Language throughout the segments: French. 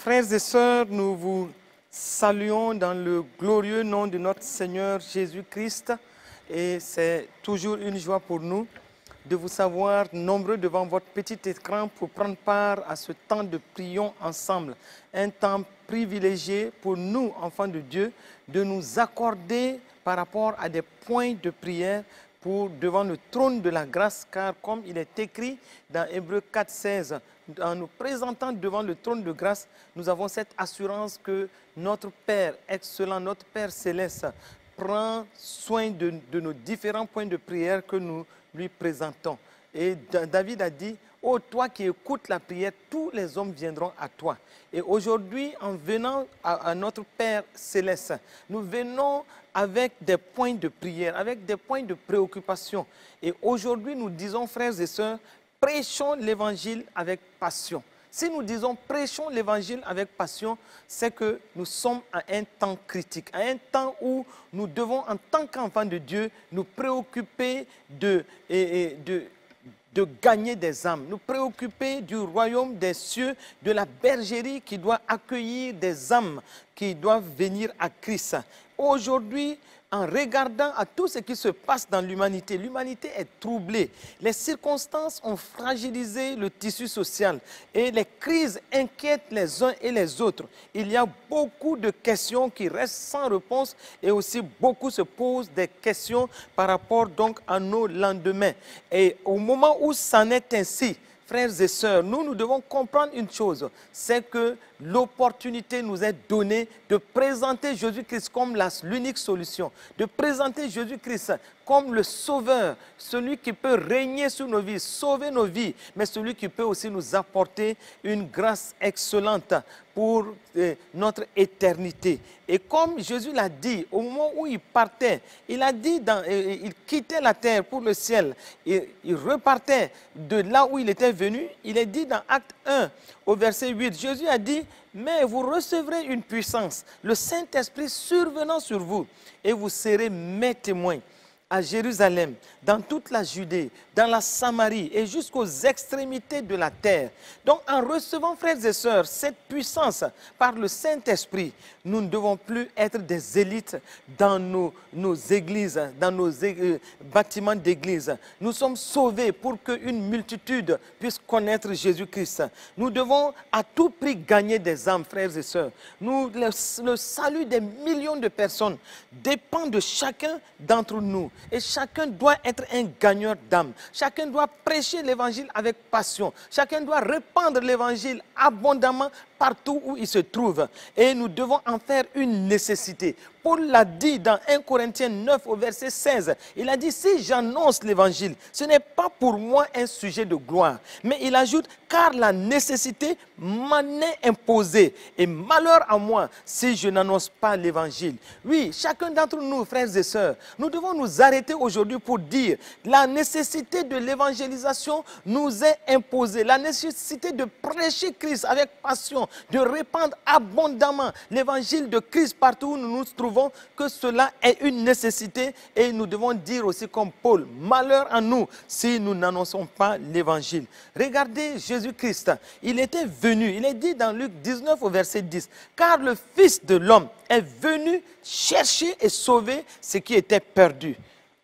Frères et sœurs, nous vous saluons dans le glorieux nom de notre Seigneur Jésus-Christ et c'est toujours une joie pour nous de vous savoir nombreux devant votre petit écran pour prendre part à ce temps de prions ensemble. Un temps privilégié pour nous, enfants de Dieu, de nous accorder par rapport à des points de prière devant le trône de la grâce, car comme il est écrit dans Hébreux 4,16, en nous présentant devant le trône de grâce, nous avons cette assurance que notre Père excellent, notre Père céleste, prend soin de nos différents points de prière que nous lui présentons. Et David a dit, « Oh, toi qui écoutes la prière, tous les hommes viendront à toi. » Et aujourd'hui, en venant à notre Père céleste, nous venons avec des points de prière, avec des points de préoccupation. Et aujourd'hui, nous disons, frères et sœurs, prêchons l'évangile avec passion. Si nous disons prêchons l'évangile avec passion, c'est que nous sommes à un temps critique, à un temps où nous devons, en tant qu'enfants de Dieu, nous préoccuper de gagner des âmes, nous préoccuper du royaume des cieux, de la bergerie qui doit accueillir des âmes qui doivent venir à Christ. Aujourd'hui, en regardant à tout ce qui se passe dans l'humanité, l'humanité est troublée. Les circonstances ont fragilisé le tissu social et les crises inquiètent les uns et les autres. Il y a beaucoup de questions qui restent sans réponse et aussi beaucoup se posent des questions par rapport donc à nos lendemains. Et au moment où c'en est ainsi, frères et sœurs, nous devons comprendre une chose, c'est que l'opportunité nous est donnée de présenter Jésus-Christ comme l'unique solution, de présenter Jésus-Christ comme le sauveur, celui qui peut régner sur nos vies, sauver nos vies, mais celui qui peut aussi nous apporter une grâce excellente pour notre éternité. Et comme Jésus l'a dit, au moment où il partait, il a dit, il quittait la terre pour le ciel, il repartait de là où il était venu, il est dit dans Acte 1, au verset 8, Jésus a dit, « Mais vous recevrez une puissance, le Saint-Esprit survenant sur vous, et vous serez mes témoins à Jérusalem, dans toute la Judée, dans la Samarie et jusqu'aux extrémités de la terre. » Donc en recevant, frères et sœurs, cette puissance par le Saint-Esprit, nous ne devons plus être des élites dans nos églises, dans nos bâtiments d'église. Nous sommes sauvés pour qu'une multitude puisse connaître Jésus-Christ. Nous devons à tout prix gagner des âmes, frères et sœurs. Le salut des millions de personnes dépend de chacun d'entre nous. Et chacun doit être un gagneur d'âme. Chacun doit prêcher l'évangile avec passion. Chacun doit répandre l'évangile abondamment partout où il se trouve. Et nous devons en faire une nécessité. Paul l'a dit dans 1 Corinthiens 9 au verset 16. Il a dit, si j'annonce l'évangile, ce n'est pas pour moi un sujet de gloire. Mais il ajoute, car la nécessité m'en est imposée. Et malheur à moi si je n'annonce pas l'évangile. Oui, chacun d'entre nous, frères et sœurs, nous devons nous arrêter aujourd'hui pour dire, la nécessité de l'évangélisation nous est imposée. La nécessité de prêcher Christ avec passion, de répandre abondamment l'évangile de Christ partout où nous nous trouvons, que cela est une nécessité et nous devons dire aussi comme Paul, malheur à nous si nous n'annonçons pas l'évangile. Regardez Jésus-Christ, il était venu, il est dit dans Luc 19 au verset 10, car le Fils de l'homme est venu chercher et sauver ce qui était perdu.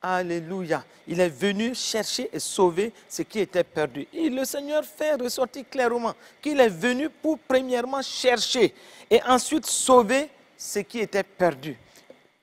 Alléluia. Il est venu chercher et sauver ce qui était perdu. Et le Seigneur fait ressortir clairement qu'il est venu pour premièrement chercher et ensuite sauver ce qui était perdu.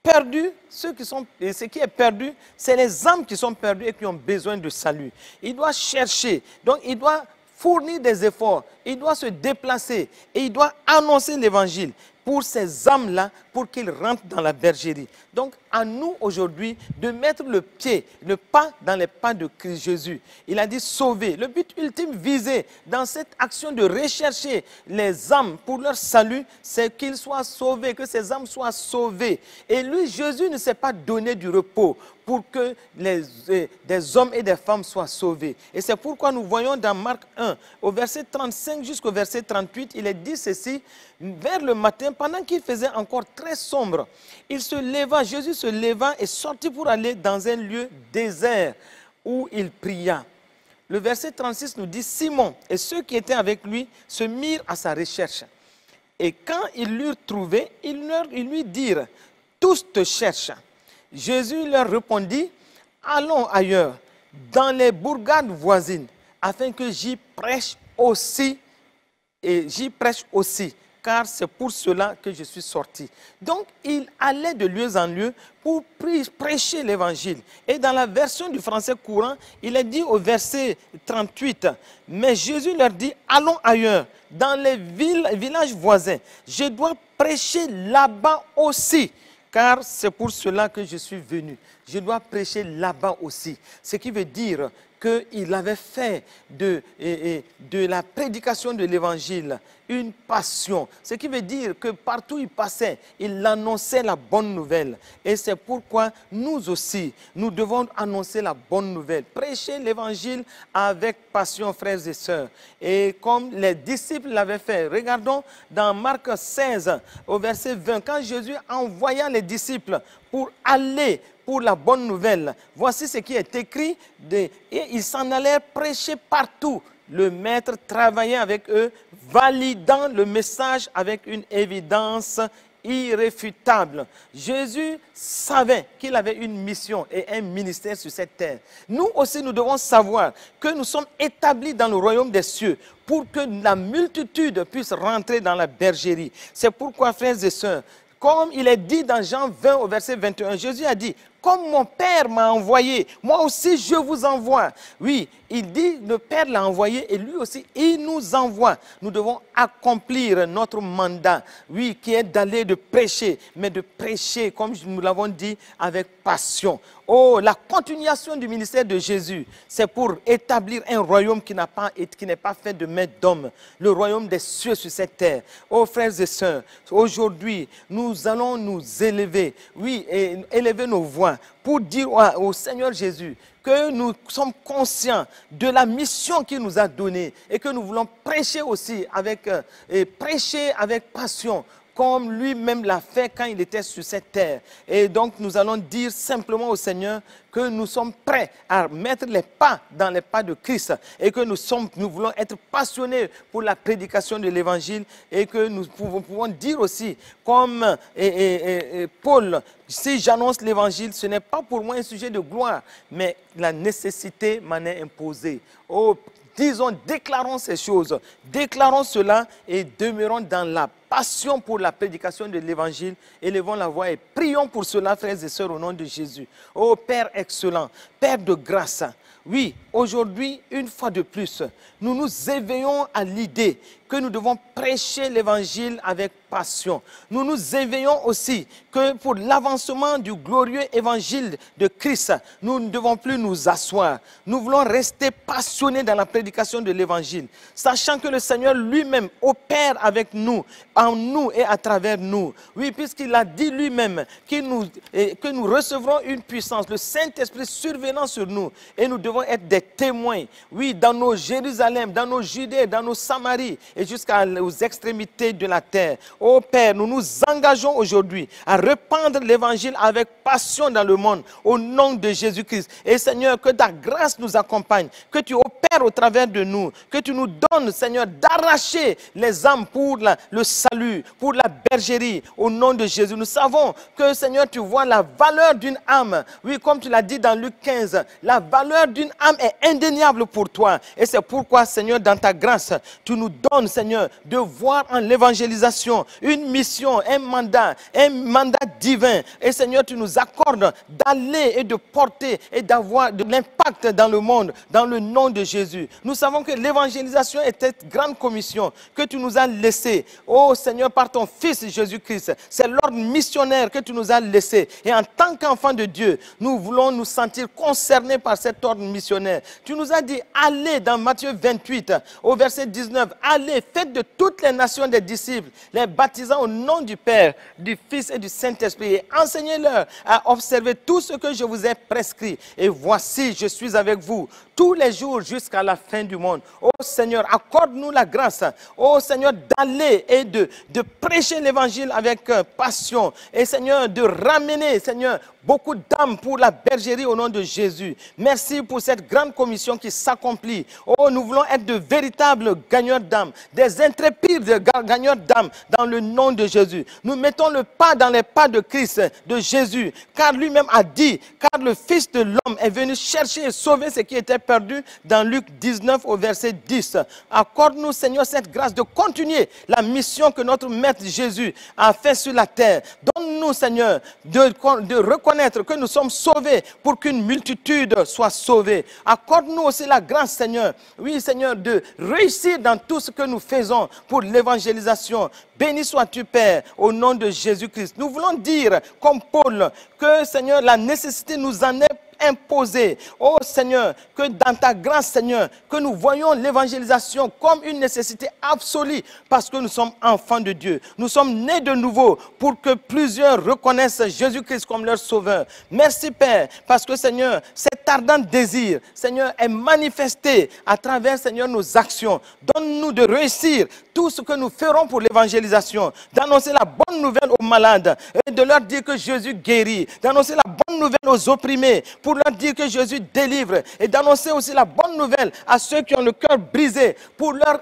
Perdu, ce qui est perdu, c'est les âmes qui sont perdues et qui ont besoin de salut. Il doit chercher, donc il doit fournir des efforts, il doit se déplacer et il doit annoncer l'évangile pour ces âmes-là, pour qu'ils rentrent dans la bergerie. Donc, à nous aujourd'hui de mettre le pied, le pas dans les pas de Christ Jésus. Il a dit sauver. Le but ultime visé dans cette action de rechercher les âmes pour leur salut, c'est qu'ils soient sauvés, que ces âmes soient sauvées. Et lui, Jésus ne s'est pas donné du repos pour que des hommes et des femmes soient sauvés. Et c'est pourquoi nous voyons dans Marc 1, au verset 35 jusqu'au verset 38, il est dit ceci, vers le matin, pendant qu'il faisait encore très sombre, il se leva, Jésus se leva et sortit pour aller dans un lieu désert où il pria. Le verset 36 nous dit, Simon et ceux qui étaient avec lui se mirent à sa recherche. Et quand ils l'eurent trouvé, ils lui dirent, tous te cherchent. Jésus leur répondit, allons ailleurs, dans les bourgades voisines, afin que j'y prêche aussi, car c'est pour cela que je suis sorti. Donc, il allait de lieu en lieu pour prêcher l'évangile. Et dans la version du français courant, il est dit au verset 38, « Mais Jésus leur dit, allons ailleurs, dans les villages voisins. Je dois prêcher là-bas aussi, car c'est pour cela que je suis venu. Je dois prêcher là-bas aussi. » Ce qui veut dire qu'il avait fait de la prédication de l'évangile une passion. Ce qui veut dire que partout où il passait, il annonçait la bonne nouvelle. Et c'est pourquoi nous aussi, nous devons annoncer la bonne nouvelle. Prêcher l'évangile avec passion, frères et sœurs. Et comme les disciples l'avaient fait, regardons dans Marc 16, au verset 20, quand Jésus envoya les disciples pour aller pour la bonne nouvelle. Voici ce qui est écrit, et ils s'en allèrent prêcher partout. Le maître travaillait avec eux, validant le message avec une évidence irréfutable. Jésus savait qu'il avait une mission et un ministère sur cette terre. Nous aussi, nous devons savoir que nous sommes établis dans le royaume des cieux pour que la multitude puisse rentrer dans la bergerie. C'est pourquoi, frères et sœurs, comme il est dit dans Jean 20 au verset 21, Jésus a dit, comme mon Père m'a envoyé, moi aussi je vous envoie. Oui, il dit, le Père l'a envoyé et lui aussi, il nous envoie. Nous devons accomplir notre mandat, oui, qui est d'aller de prêcher, mais de prêcher, comme nous l'avons dit, avec passion. Oh, la continuation du ministère de Jésus, c'est pour établir un royaume qui n'est pas fait de main d'homme, le royaume des cieux sur cette terre. Oh, frères et sœurs, aujourd'hui, nous allons nous élever, oui, et élever nos voix pour dire au Seigneur Jésus que nous sommes conscients de la mission qu'il nous a donnée et que nous voulons prêcher aussi avec passion, comme lui-même l'a fait quand il était sur cette terre. Et donc nous allons dire simplement au Seigneur que nous sommes prêts à mettre les pas dans les pas de Christ et que nous voulons être passionnés pour la prédication de l'évangile et que nous pouvons dire aussi comme Paul, si j'annonce l'évangile, ce n'est pas pour moi un sujet de gloire, mais la nécessité m'en est imposée. Oh, disons, déclarons ces choses, déclarons cela et demeurons dans la passion pour la prédication de l'évangile. Élevons la voix et prions pour cela, frères et sœurs, au nom de Jésus. Oh Père excellent, Père de grâce, oui, aujourd'hui, une fois de plus, nous nous éveillons à l'idée que nous devons prêcher l'évangile avec passion. Nous nous éveillons aussi que pour l'avancement du glorieux évangile de Christ, nous ne devons plus nous asseoir. Nous voulons rester passionnés dans la prédication de l'évangile, sachant que le Seigneur lui-même opère avec nous, en nous et à travers nous. Oui, puisqu'il a dit lui-même que nous recevrons une puissance, le Saint-Esprit survenant sur nous, et nous devons être des témoins, oui, dans nos Jérusalem, dans nos Judées, dans nos Samaries, et jusqu'aux extrémités de la terre. Ô Père, nous nous engageons aujourd'hui à répandre l'évangile avec passion dans le monde, au nom de Jésus-Christ. Et Seigneur, que ta grâce nous accompagne, que tu opères au travers de nous, que tu nous donnes, Seigneur, d'arracher les âmes pour le salut, pour la bergerie, au nom de Jésus. Nous savons que, Seigneur, tu vois la valeur d'une âme. Oui, comme tu l'as dit dans Luc 15, la valeur d'une âme est indéniable pour toi. Et c'est pourquoi, Seigneur, dans ta grâce, tu nous donnes, Seigneur, de voir en l'évangélisation une mission, un mandat divin. Et Seigneur, tu nous accordes d'aller et de porter et d'avoir de l'impact dans le monde, dans le nom de Jésus. Nous savons que l'évangélisation est cette grande commission que tu nous as laissée. Oh Seigneur, par ton Fils Jésus-Christ, c'est l'ordre missionnaire que tu nous as laissé. Et en tant qu'enfants de Dieu, nous voulons nous sentir concernés par cet ordre missionnaire. Tu nous as dit, allez dans Matthieu 28, au verset 19, allez, faites de toutes les nations des disciples, les baptisant au nom du Père, du Fils et du Saint-Esprit, et enseignez-leur à observer tout ce que je vous ai prescrit. Et voici, je suis avec vous tous les jours jusqu'à la fin du monde. Oh Seigneur, accorde-nous la grâce, oh Seigneur, d'aller et de prêcher l'évangile avec passion. Et Seigneur, de ramener, Seigneur, beaucoup d'âmes pour la bergerie au nom de Jésus. Merci pour cette grande commission qui s'accomplit. Oh, nous voulons être de véritables gagneurs d'âmes, des intrépides gagneurs d'âmes dans le nom de Jésus. Nous mettons le pas dans les pas de Christ, de Jésus, car lui-même a dit, car le Fils de l'homme est venu chercher et sauver ce qui était perdu dans Luc 19 au verset 10. Accorde-nous, Seigneur, cette grâce de continuer la mission que notre Maître Jésus a fait sur la terre. Donne-nous, Seigneur, de reconnaître que nous sommes sauvés pour qu'une multitude soit sauvée. Accorde-nous aussi la grâce, Seigneur, oui, Seigneur, de réussir dans tout ce que nous faisons pour l'évangélisation. Béni sois-tu, Père, au nom de Jésus-Christ. Nous voulons dire, comme Paul, que, Seigneur, la nécessité nous en est imposé. Oh Seigneur, que dans ta grâce, Seigneur, que nous voyons l'évangélisation comme une nécessité absolue parce que nous sommes enfants de Dieu. Nous sommes nés de nouveau pour que plusieurs reconnaissent Jésus-Christ comme leur sauveur. Merci Père, parce que Seigneur, cet ardent désir, Seigneur, est manifesté à travers, Seigneur, nos actions. Donne-nous de réussir tout ce que nous ferons pour l'évangélisation, d'annoncer la bonne nouvelle aux malades et de leur dire que Jésus guérit, d'annoncer la bonne nouvelle aux opprimés, pour leur dire que Jésus délivre et d'annoncer aussi la bonne nouvelle à ceux qui ont le cœur brisé pour leur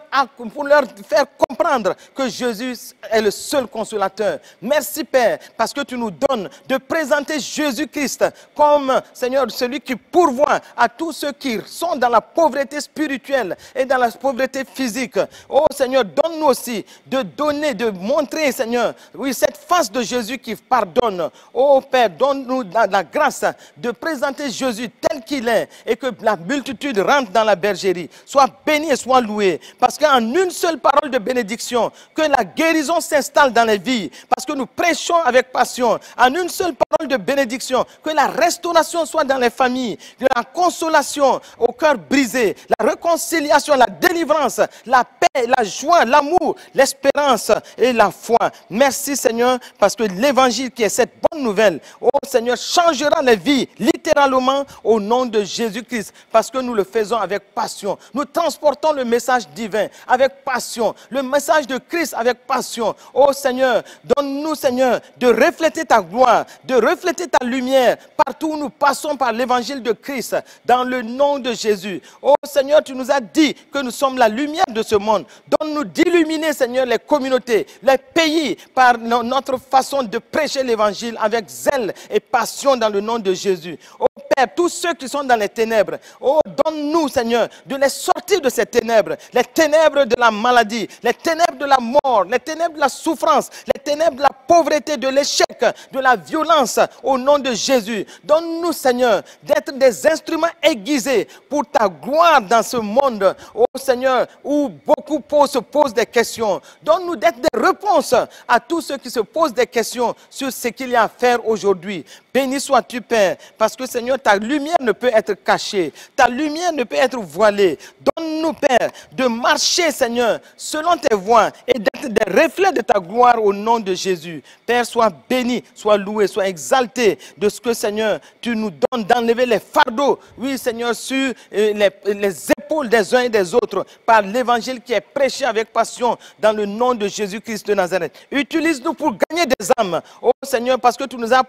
faire comprendre que Jésus est le seul consolateur. Merci Père, parce que tu nous donnes de présenter Jésus-Christ comme, Seigneur, celui qui pourvoit à tous ceux qui sont dans la pauvreté spirituelle et dans la pauvreté physique. Oh Seigneur, donne-nous aussi de donner, de montrer, Seigneur, oui, cette face de Jésus qui pardonne. Oh Père, donne-nous la grâce de présenter Jésus tel qu'il est et que la multitude rentre dans la bergerie. Sois béni et sois loué. Parce qu'en une seule parole de bénédiction, que la guérison s'installe dans les vies. Parce que nous prêchons avec passion. En une seule parole de bénédiction, que la restauration soit dans les familles. Que la consolation au cœur brisé. La réconciliation, la délivrance, la paix, la joie, l'amour, l'espérance et la foi. Merci Seigneur, parce que l'évangile qui est cette bonne nouvelle, oh Seigneur, changera les vies littéralement au nom de Jésus-Christ, parce que nous le faisons avec passion. Nous transportons le message divin avec passion, le message de Christ avec passion. Oh Seigneur, donne-nous Seigneur de refléter ta gloire, de refléter ta lumière partout où nous passons par l'évangile de Christ, dans le nom de Jésus. Oh Seigneur, tu nous as dit que nous sommes la lumière de ce monde. Donne-nous d'illuminer Seigneur les communautés, les pays par notre façon de prêcher l'évangile avec zèle et passion dans le nom de Jésus. Oh Père, tous ceux qui sont dans les ténèbres, oh donne-nous Seigneur de les sortir de ces ténèbres, les ténèbres de la maladie, les ténèbres de la mort, les ténèbres de la souffrance, les ténèbres de la pauvreté, de l'échec, de la violence au nom de Jésus. Donne-nous Seigneur d'être des instruments aiguisés pour ta gloire dans ce monde, oh Seigneur, où beaucoup se posent des questions. Donne-nous d'être des réponses à tous ceux qui se posent des questions sur ce qu'il y a à faire aujourd'hui. Béni sois-tu, Père, parce que, Seigneur, ta lumière ne peut être cachée. Ta lumière ne peut être voilée. Donne-nous, Père, de marcher, Seigneur, selon tes voies et d'être des reflets de ta gloire au nom de Jésus. Père, sois béni, sois loué, sois exalté de ce que, Seigneur, tu nous donnes d'enlever les fardeaux, oui, Seigneur, sur les épaules des uns et des autres par l'évangile qui est prêché avec passion dans le nom de Jésus-Christ de Nazareth. Utilise-nous pour gagner des âmes, oh Seigneur, parce que tu nous as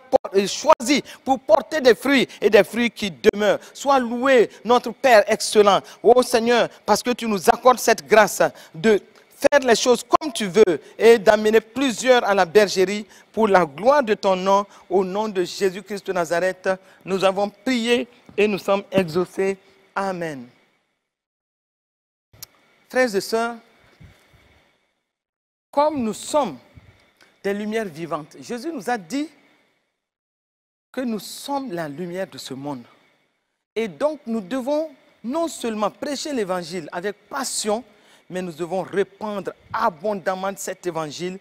choisi pour porter des fruits et des fruits qui demeurent. Sois loué, notre Père excellent. Oh Seigneur, parce que tu nous accordes cette grâce de faire les choses comme tu veux et d'amener plusieurs à la bergerie pour la gloire de ton nom. Au nom de Jésus-Christ de Nazareth, nous avons prié et nous sommes exaucés. Amen. Frères et sœurs, comme nous sommes des lumières vivantes, Jésus nous a dit que nous sommes la lumière de ce monde. Et donc, nous devons non seulement prêcher l'évangile avec passion, mais nous devons répandre abondamment cet évangile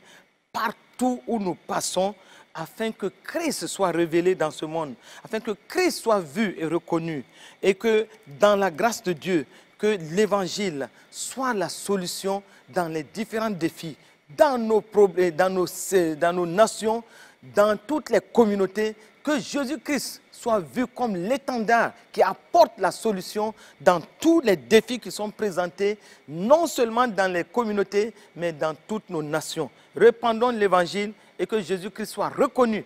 partout où nous passons, afin que Christ soit révélé dans ce monde, afin que Christ soit vu et reconnu, et que dans la grâce de Dieu, que l'évangile soit la solution dans les différents défis, dans nos problèmes, dans nos nations, dans toutes les communautés, que Jésus-Christ soit vu comme l'étendard qui apporte la solution dans tous les défis qui sont présentés, non seulement dans les communautés, mais dans toutes nos nations. Répandons l'évangile et que Jésus-Christ soit reconnu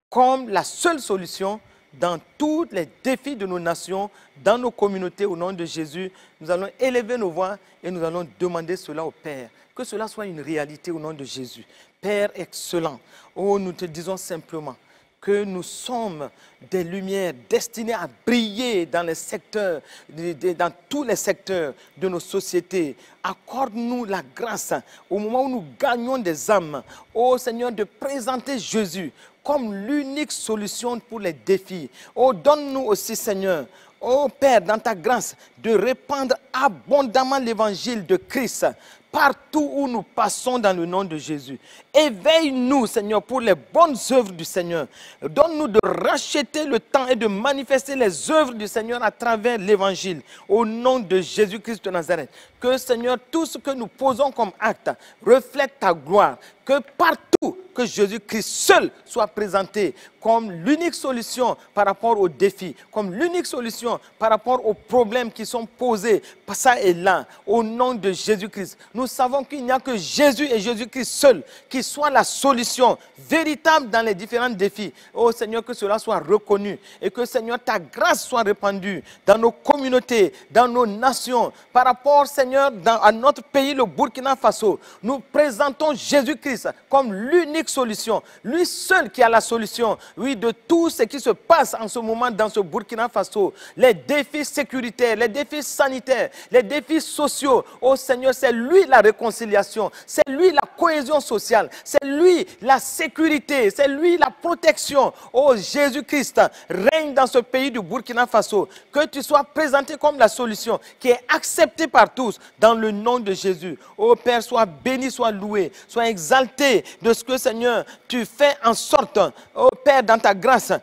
comme la seule solution dans tous les défis de nos nations, dans nos communautés, au nom de Jésus. Nous allons élever nos voix et nous allons demander cela au Père. Que cela soit une réalité au nom de Jésus. Père excellent, oh, nous te disons simplement que nous sommes des lumières destinées à briller dans les secteurs, dans tous les secteurs de nos sociétés. Accorde-nous la grâce au moment où nous gagnons des âmes, ô Seigneur, de présenter Jésus comme l'unique solution pour les défis. Oh, donne-nous aussi, Seigneur, ô Père, dans ta grâce, de répandre abondamment l'évangile de Christ partout où nous passons dans le nom de Jésus. Éveille-nous, Seigneur, pour les bonnes œuvres du Seigneur. Donne-nous de racheter le temps et de manifester les œuvres du Seigneur à travers l'évangile. Au nom de Jésus-Christ de Nazareth. Que, Seigneur, tout ce que nous posons comme acte reflète ta gloire. Que partout, que Jésus-Christ seul soit présenté comme l'unique solution par rapport aux défis, comme l'unique solution par rapport aux problèmes qui sont posés, ça et là, au nom de Jésus-Christ. Nous savons qu'il n'y a que Jésus et Jésus-Christ seul qui soit la solution véritable dans les différents défis. Oh Seigneur, que cela soit reconnu et que, Seigneur, ta grâce soit répandue dans nos communautés, dans nos nations. Par rapport, Seigneur, à notre pays, le Burkina Faso, nous présentons Jésus-Christ comme l'unique solution, lui seul qui a la solution, oui, de tout ce qui se passe en ce moment dans ce Burkina Faso, les défis sécuritaires, les défis sanitaires, les défis sociaux. Oh Seigneur, c'est lui la réconciliation, c'est lui la cohésion sociale, c'est lui la sécurité, c'est lui la protection. Oh Jésus-Christ, règne dans ce pays du Burkina Faso, que tu sois présenté comme la solution qui est acceptée par tous dans le nom de Jésus. Oh Père, sois béni, sois loué, sois exalté de ce que, Seigneur, tu fais en sorte, oh Père, dans ta grâce,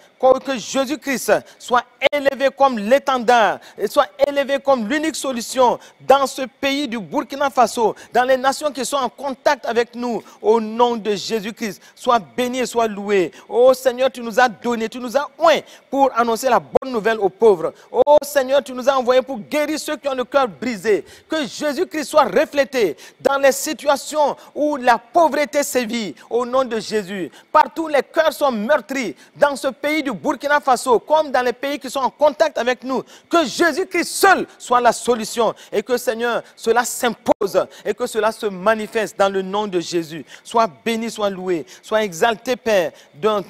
que Jésus-Christ soit élevé comme l'étendard, et soit élevé comme l'unique solution dans ce pays du Burkina Faso, dans les nations qui sont en contact avec nous, au nom de Jésus-Christ. Sois béni et sois loué. Oh Seigneur, tu nous as donné, tu nous as oint pour annoncer la bonne nouvelle aux pauvres. Oh Seigneur, tu nous as envoyé pour guérir ceux qui ont le cœur brisé. Que Jésus-Christ soit reflété dans les situations où la pauvreté sévit, au nom de Jésus. Partout les cœurs sont meurtris, dans ce pays du Burkina Faso, comme dans les pays qui sont en contact avec nous, que Jésus-Christ seul soit la solution et que, Seigneur, cela s'impose et que cela se manifeste dans le nom de Jésus. Sois béni, sois loué, sois exalté, Père,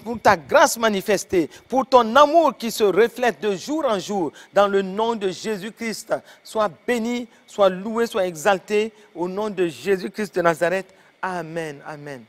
pour ta grâce manifestée, pour ton amour qui se reflète de jour en jour, dans le nom de Jésus-Christ. Sois béni, sois loué, sois exalté, au nom de Jésus-Christ de Nazareth. Amen, amen.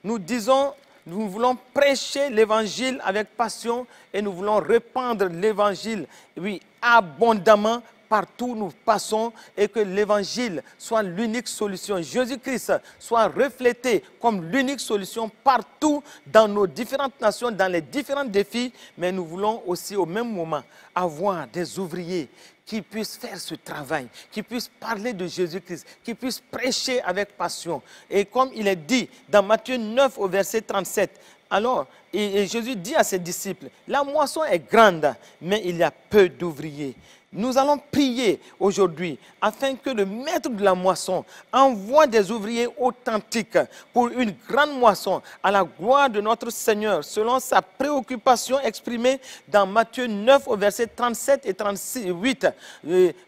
Nous disons, nous voulons prêcher l'évangile avec passion et nous voulons répandre l'évangile, oui, abondamment partout où nous passons et que l'évangile soit l'unique solution. Jésus-Christ soit reflété comme l'unique solution partout dans nos différentes nations, dans les différents défis, mais nous voulons aussi au même moment avoir des ouvriers qui puissent faire ce travail, qui puissent parler de Jésus-Christ, qui puissent prêcher avec passion. Et comme il est dit dans Matthieu 9 au verset 37, alors, et Jésus dit à ses disciples, la moisson est grande, mais il y a peu d'ouvriers. Nous allons prier aujourd'hui afin que le maître de la moisson envoie des ouvriers authentiques pour une grande moisson à la gloire de notre Seigneur, selon sa préoccupation exprimée dans Matthieu 9 au verset 37 et 38,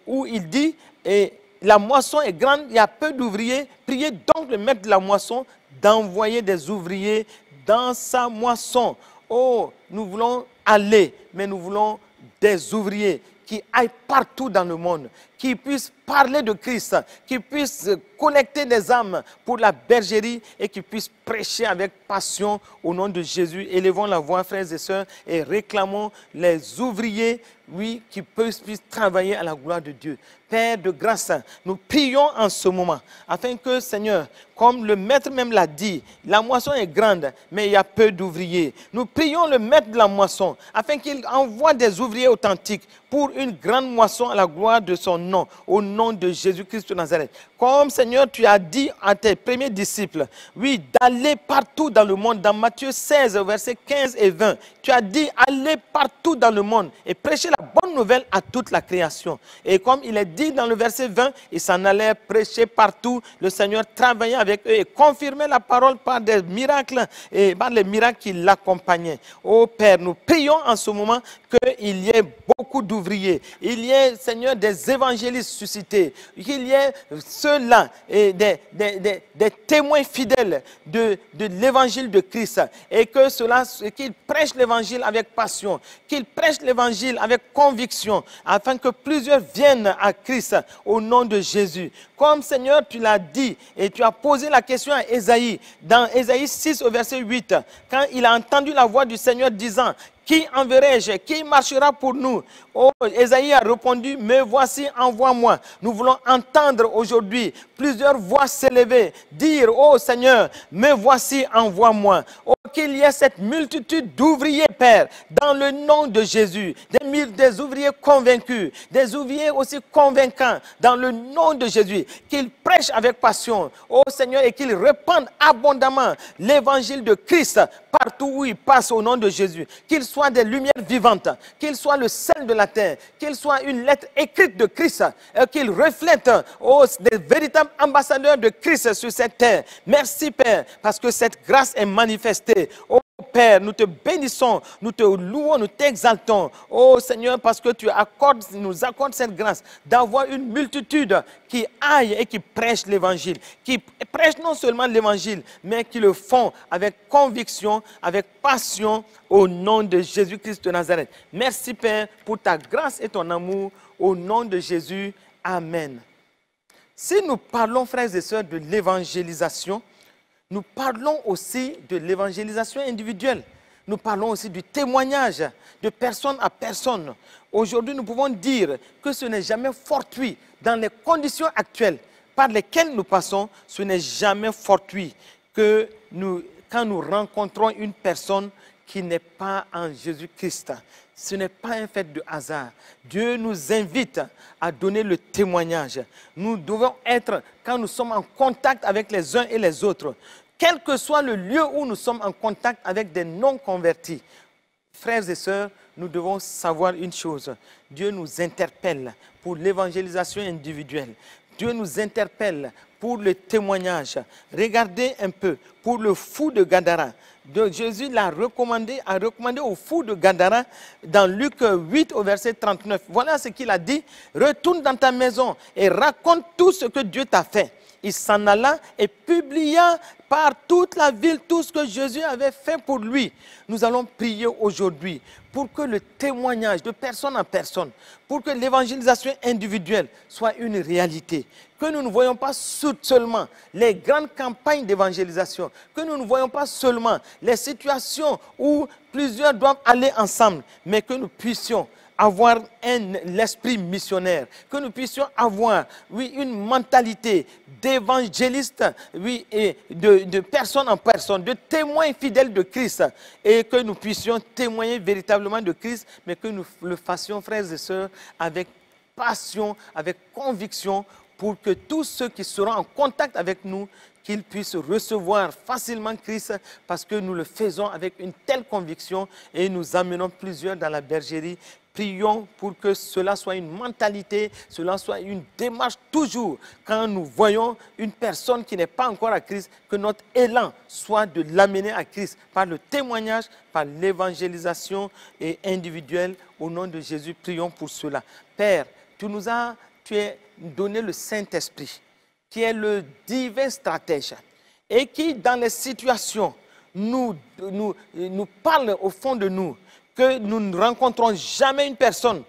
où il dit, et la moisson est grande, il y a peu d'ouvriers, priez donc le maître de la moisson d'envoyer des ouvriers dans sa moisson. Oh, nous voulons aller, mais nous voulons des ouvriers qui aillent partout dans le monde, qui puissent parler de Christ, qui puissent collecter des âmes pour la bergerie et qui puissent prêcher avec passion au nom de Jésus. Élevons la voix, frères et sœurs, et réclamons les ouvriers, oui, qui puissent travailler à la gloire de Dieu. Père de grâce, nous prions en ce moment, afin que, Seigneur, comme le maître même l'a dit, la moisson est grande, mais il y a peu d'ouvriers. Nous prions le maître de la moisson, afin qu'il envoie des ouvriers authentiques pour une grande moisson à la gloire de son nom, au nom de Jésus-Christ de Nazareth. Comme Seigneur, tu as dit à tes premiers disciples, oui, d'aller partout dans le monde. Dans Matthieu 16, versets 15 et 20, tu as dit, allez partout dans le monde et prêchez la bonne nouvelle à toute la création. Et comme il est dit dans le verset 20, ils s'en allaient prêcher partout. Le Seigneur travaillait avec eux et confirmait la parole par des miracles et par les miracles qui l'accompagnaient. Oh Père, nous prions en ce moment qu'il y ait beaucoup d'ouvriers, il y ait, Seigneur, des évangélistes suscités, qu'il y ait ceux-là, des témoins fidèles de l'évangile de Christ, et qu'ils prêchent l'évangile avec passion, qu'ils prêchent l'évangile avec conviction, afin que plusieurs viennent à Christ au nom de Jésus. Comme Seigneur, tu l'as dit, et tu as posé la question à Ésaïe, dans Ésaïe 6 au verset 8, quand il a entendu la voix du Seigneur disant, qui enverrai-je? Qui marchera pour nous? Oh, Ésaïe a répondu, me voici, envoie-moi. Nous voulons entendre aujourd'hui plusieurs voix s'élever, dire, oh Seigneur, me voici, envoie-moi. Oh, qu'il y ait cette multitude d'ouvriers, Père, dans le nom de Jésus. Des ouvriers convaincus, des ouvriers aussi convaincants, dans le nom de Jésus. Qu'ils prêchent avec passion, oh Seigneur, et qu'ils répandent abondamment l'évangile de Christ partout où ils passent au nom de Jésus. Qu'ils soient des lumières vivantes, qu'ils soient le sel de la terre, qu'ils soient une lettre écrite de Christ, qu'ils reflètent des véritables ambassadeurs de Christ sur cette terre. Merci Père, parce que cette grâce est manifestée. Oh Père, nous te bénissons, nous te louons, nous t'exaltons. Oh Seigneur, parce que tu nous accordes cette grâce d'avoir une multitude qui aille et qui prêche l'évangile, qui prêche non seulement l'évangile, mais qui le font avec conviction, avec passion, au nom de Jésus-Christ de Nazareth. Merci Père pour ta grâce et ton amour, au nom de Jésus. Amen. Si nous parlons, frères et sœurs, de l'évangélisation, nous parlons aussi de l'évangélisation individuelle. Nous parlons aussi du témoignage de personne à personne. Aujourd'hui, nous pouvons dire que ce n'est jamais fortuit. Dans les conditions actuelles par lesquelles nous passons, ce n'est jamais fortuit que quand nous rencontrons une personne qui n'est pas en Jésus-Christ. Ce n'est pas un fait de hasard. Dieu nous invite à donner le témoignage. Nous devons être, quand nous sommes en contact avec les uns et les autres, quel que soit le lieu où nous sommes en contact avec des non-convertis, frères et sœurs, nous devons savoir une chose. Dieu nous interpelle pour l'évangélisation individuelle. Dieu nous interpelle pour le témoignage. Regardez un peu, pour le fou de Gadara. Jésus a recommandé au fou de Gadara dans Luc 8 au verset 39. Voilà ce qu'il a dit. Retourne dans ta maison et raconte tout ce que Dieu t'a fait. Il s'en alla et publia par toute la ville tout ce que Jésus avait fait pour lui. Nous allons prier aujourd'hui pour que le témoignage de personne en personne, pour que l'évangélisation individuelle soit une réalité. Que nous ne voyons pas seulement les grandes campagnes d'évangélisation, que nous ne voyons pas seulement les situations où plusieurs doivent aller ensemble, mais que nous puissions avoir l'esprit missionnaire, que nous puissions avoir, oui, une mentalité d'évangéliste, oui, et de personne en personne, de témoins fidèles de Christ, et que nous puissions témoigner véritablement de Christ, mais que nous le fassions, frères et sœurs, avec passion, avec conviction, pour que tous ceux qui seront en contact avec nous, qu'ils puissent recevoir facilement Christ, parce que nous le faisons avec une telle conviction et nous amenons plusieurs dans la bergerie. Prions pour que cela soit une mentalité, cela soit une démarche toujours. Quand nous voyons une personne qui n'est pas encore à Christ, que notre élan soit de l'amener à Christ par le témoignage, par l'évangélisation et individuelle. Au nom de Jésus, prions pour cela. Père, tu as donné le Saint-Esprit, qui est le divin stratège, et qui, dans les situations, nous parle au fond de nous, que nous ne rencontrons jamais une personne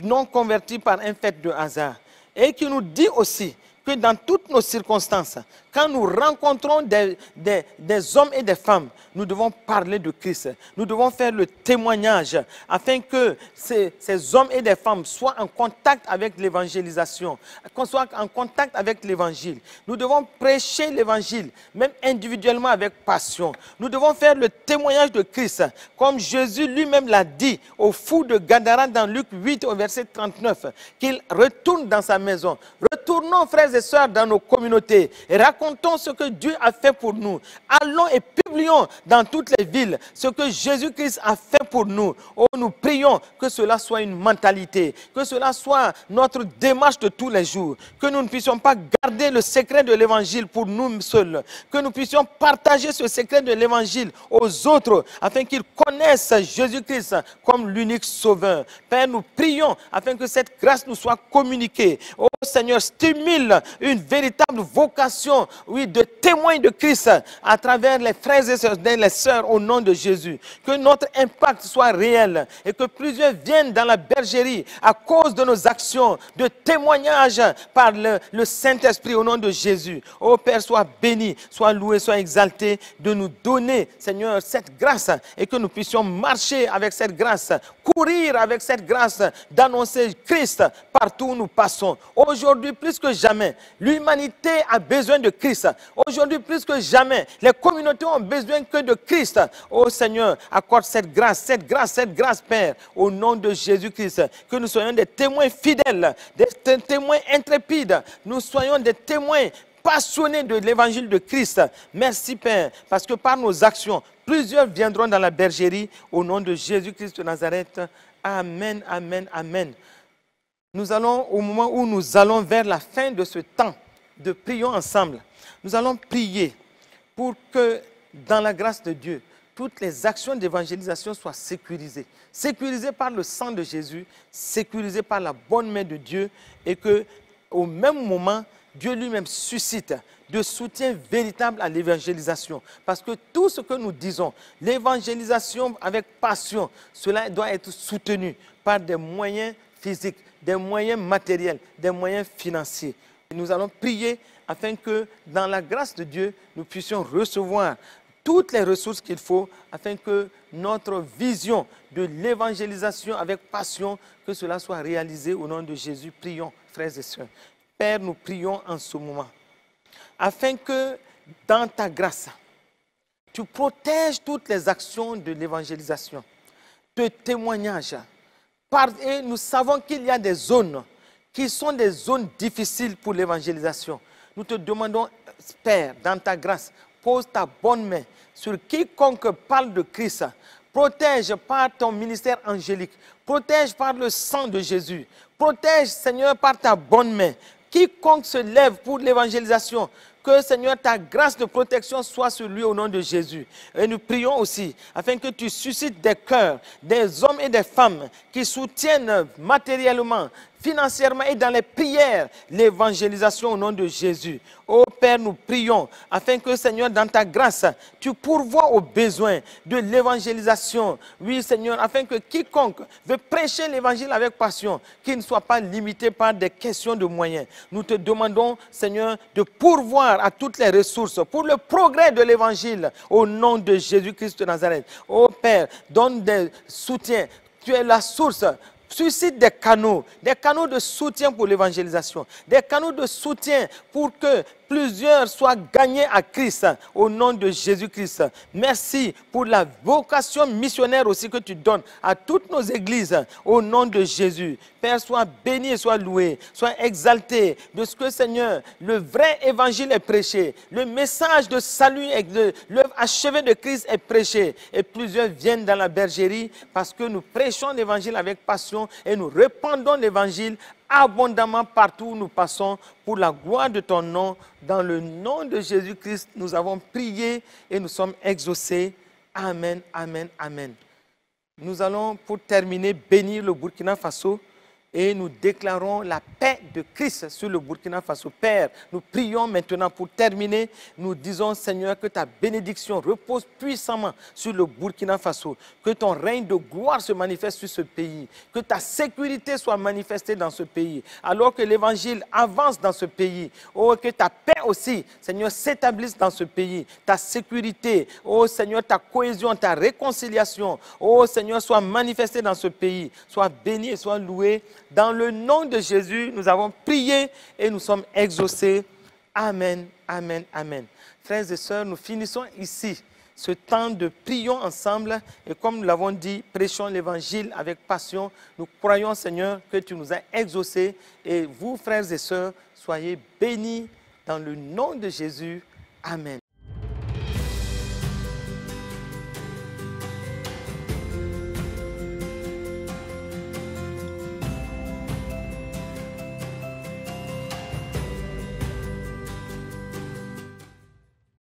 non convertie par un fait de hasard. Et qui nous dit aussi que dans toutes nos circonstances, quand nous rencontrons des hommes et des femmes, nous devons parler de Christ. Nous devons faire le témoignage afin que ces hommes et des femmes soient en contact avec l'évangélisation, qu'on soit en contact avec l'évangile. Nous devons prêcher l'évangile, même individuellement avec passion. Nous devons faire le témoignage de Christ, comme Jésus lui-même l'a dit au fou de Gadara dans Luc 8 au verset 39, qu'il retourne dans sa maison. Retournons, frères et et sœurs dans nos communautés. Et racontons ce que Dieu a fait pour nous. Allons et publions dans toutes les villes ce que Jésus-Christ a fait pour nous. Oh, nous prions que cela soit une mentalité, que cela soit notre démarche de tous les jours, que nous ne puissions pas garder le secret de l'évangile pour nous seuls, que nous puissions partager ce secret de l'évangile aux autres afin qu'ils connaissent Jésus-Christ comme l'unique sauveur. Père, nous prions afin que cette grâce nous soit communiquée. Oh Seigneur, stimule une véritable vocation, oui, de témoin de Christ à travers les frères et les sœurs au nom de Jésus. Que notre impact soit réel et que plusieurs viennent dans la bergerie à cause de nos actions de témoignage par le Saint-Esprit au nom de Jésus. Oh Père, sois béni, sois loué, sois exalté de nous donner, Seigneur, cette grâce et que nous puissions marcher avec cette grâce, courir avec cette grâce d'annoncer Christ partout où nous passons. Aujourd'hui, plus que jamais, l'humanité a besoin de Christ. Aujourd'hui, plus que jamais, les communautés ont besoin que de Christ. Oh Seigneur, accorde cette grâce, Père, au nom de Jésus-Christ. Que nous soyons des témoins fidèles, des témoins intrépides. Nous soyons des témoins passionnés de l'évangile de Christ. Merci Père, parce que par nos actions, plusieurs viendront dans la bergerie au nom de Jésus-Christ de Nazareth. Amen, amen, amen. Nous allons, au moment où nous allons vers la fin de ce temps de prions ensemble, nous allons prier pour que, dans la grâce de Dieu, toutes les actions d'évangélisation soient sécurisées. Sécurisées par le sang de Jésus, sécurisées par la bonne main de Dieu, et que, au même moment, Dieu lui-même suscite de soutien véritable à l'évangélisation. Parce que tout ce que nous disons, l'évangélisation avec passion, cela doit être soutenu par des moyens physiques, des moyens matériels, des moyens financiers. Et nous allons prier afin que, dans la grâce de Dieu, nous puissions recevoir toutes les ressources qu'il faut afin que notre vision de l'évangélisation avec passion, que cela soit réalisé au nom de Jésus. Prions, frères et sœurs. Père, nous prions en ce moment, afin que dans ta grâce, tu protèges toutes les actions de l'évangélisation, de témoignage. Et nous savons qu'il y a des zones qui sont des zones difficiles pour l'évangélisation. Nous te demandons, Père, dans ta grâce, pose ta bonne main sur quiconque parle de Christ. Protège par ton ministère angélique. Protège par le sang de Jésus. Protège, Seigneur, par ta bonne main. Quiconque se lève pour l'évangélisation, que, Seigneur, ta grâce de protection soit sur lui au nom de Jésus. Et nous prions aussi, afin que tu suscites des cœurs, des hommes et des femmes qui soutiennent matériellement, financièrement et dans les prières, l'évangélisation au nom de Jésus. Ô Père, nous prions, afin que, Seigneur, dans ta grâce, tu pourvoies aux besoins de l'évangélisation. Oui, Seigneur, afin que quiconque veut prêcher l'évangile avec passion, qu'il ne soit pas limité par des questions de moyens. Nous te demandons, Seigneur, de pourvoir à toutes les ressources pour le progrès de l'évangile au nom de Jésus-Christ de Nazareth. Ô Père, donne des soutiens. Tu es la source. Suscite des canaux de soutien pour l'évangélisation, des canaux de soutien pour que plusieurs soient gagnés à Christ au nom de Jésus-Christ. Merci pour la vocation missionnaire aussi que tu donnes à toutes nos églises au nom de Jésus. Père, sois béni et sois loué, sois exalté de ce que, Seigneur, le vrai évangile est prêché, le message de salut et de l'œuvre achevée de Christ est prêché et plusieurs viennent dans la bergerie parce que nous prêchons l'évangile avec passion et nous répandons l'évangile abondamment partout où nous passons pour la gloire de ton nom. Dans le nom de Jésus-Christ, nous avons prié et nous sommes exaucés. Amen, amen, amen. Nous allons, pour terminer, bénir le Burkina Faso et nous déclarons la paix de Christ sur le Burkina Faso. Père, nous prions maintenant pour terminer. Nous disons, Seigneur, que ta bénédiction repose puissamment sur le Burkina Faso. Que ton règne de gloire se manifeste sur ce pays. Que ta sécurité soit manifestée dans ce pays. Alors que l'évangile avance dans ce pays. Oh, que ta paix aussi, Seigneur, s'établisse dans ce pays. Ta sécurité, oh Seigneur, ta cohésion, ta réconciliation, oh Seigneur, soit manifestée dans ce pays. Sois béni et sois loué. Dans le nom de Jésus, nous avons prié et nous sommes exaucés. Amen, amen, amen. Frères et sœurs, nous finissons ici ce temps de prions ensemble. Et comme nous l'avons dit, prêchons l'évangile avec passion. Nous croyons, Seigneur, que tu nous as exaucés. Et vous, frères et sœurs, Soyez bénis dans le nom de Jésus. Amen.